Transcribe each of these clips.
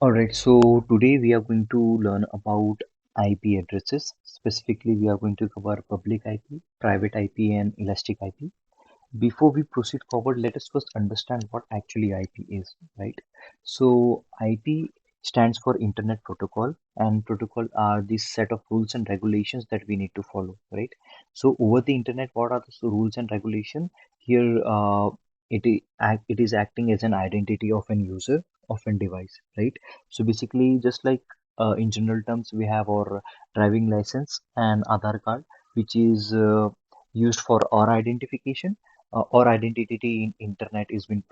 Alright, so today we are going to learn about IP addresses. Specifically, we are going to cover public IP, private IP, and elastic IP. Before we proceed forward, let us first understand what actually IP is, right? So, IP stands for Internet Protocol, and protocol are this set of rules and regulations that we need to follow, right? So, over the internet, what are the rules and regulation? Here, it is acting as an identity of an user of a device, right? So, basically, just like in general terms, we have our driving license and Aadhaar card, which is used for our identification or identity in internet is been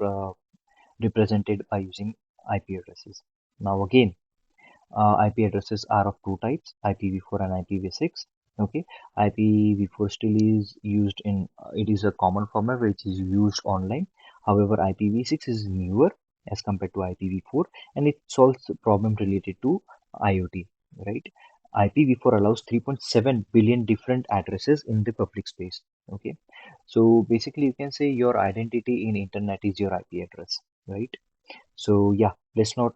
represented by using IP addresses. Now again, IP addresses are of two types, IPv4 and IPv6. Okay, IPv4 still is used in it is a common format which is used online. However, IPv6 is newer as compared to IPv4 and it solves the problem related to IoT, right? IPv4 allows 3.7 billion different addresses in the public space. Okay, so basically you can say your identity in internet is your IP address, right? So yeah, let's not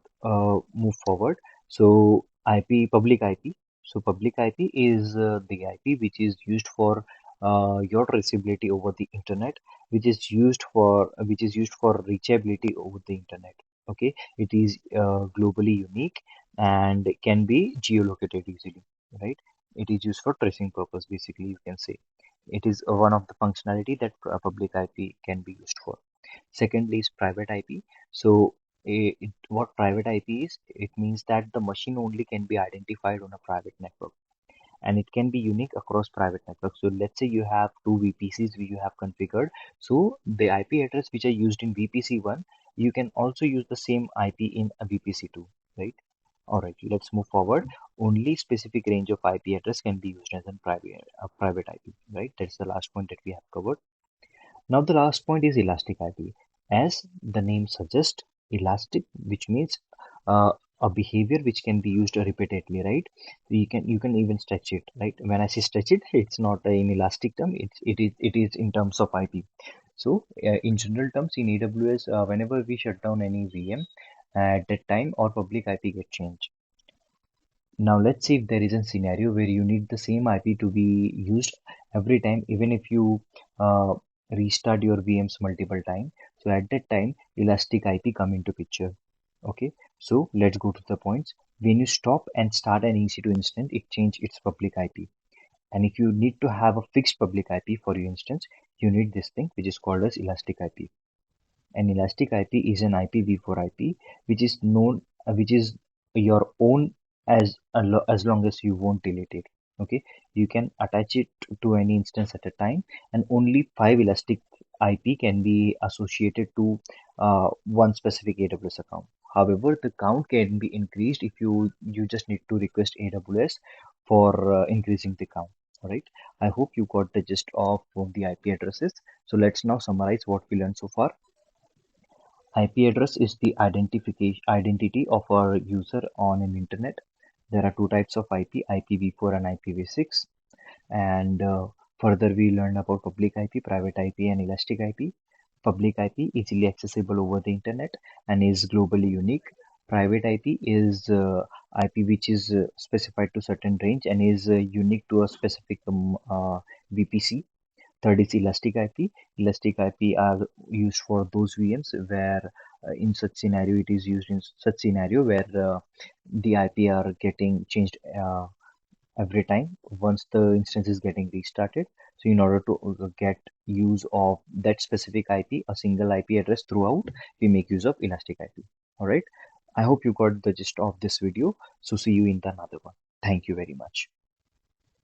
move forward. So IP, public IP. So public IP is the IP which is used for your traceability over the internet, which is used for reachability over the internet. Okay, it is globally unique and can be geolocated easily, right? It is used for tracing purpose. Basically, you can say it is one of the functionality that public IP can be used for. Secondly is private IP. So what private IP is, it means that the machine only can be identified on a private network and it can be unique across private networks. So let's say you have two VPCs which you have configured. So the IP address which are used in VPC1, you can also use the same IP in a VPC2, right? All right, let's move forward. Only specific range of IP address can be used as a private IP, right? That's the last point that we have covered. Now the last point is elastic IP. As the name suggests, elastic, which means a behavior which can be used repeatedly, right? You can even stretch it, right? When I say stretch it, it's not in elastic term. It is in terms of IP. So in general terms, in AWS, whenever we shut down any VM, at that time our public IP get changed. Now let's see if there is a scenario where you need the same IP to be used every time, even if you uh, restart your VMs multiple times. So at that time, elastic IP come into picture. Okay, so let's go to the points. When you stop and start an EC2 instance, it change its public IP. And if you need to have a fixed public IP for your instance, you need this thing which is called as elastic IP. An elastic IP is an IPv4 IP, which is known, which is your own as long as you won't delete it. Okay, you can attach it to any instance at a time, and only 5 elastic IP can be associated to one specific AWS account. However, the count can be increased if you just need to request AWS for increasing the count. All right. I hope you got the gist of the IP addresses. So let's now summarize what we learned so far. IP address is the identification identity of our user on an internet. There are two types of IP, IPv4 and IPv6. And further, we learned about public IP, private IP, and elastic IP. Public IP easily accessible over the internet and is globally unique. Private IP is IP which is specified to certain range and is unique to a specific VPC. Third is elastic IP. Elastic IP are used for those VMs where in such scenario it is used in such scenario where the IP are getting changed every time once the instance is getting restarted. So in order to get use of that specific IP, a single IP address throughout, we make use of elastic IP. All right. I hope you got the gist of this video. So see you in the another one. Thank you very much.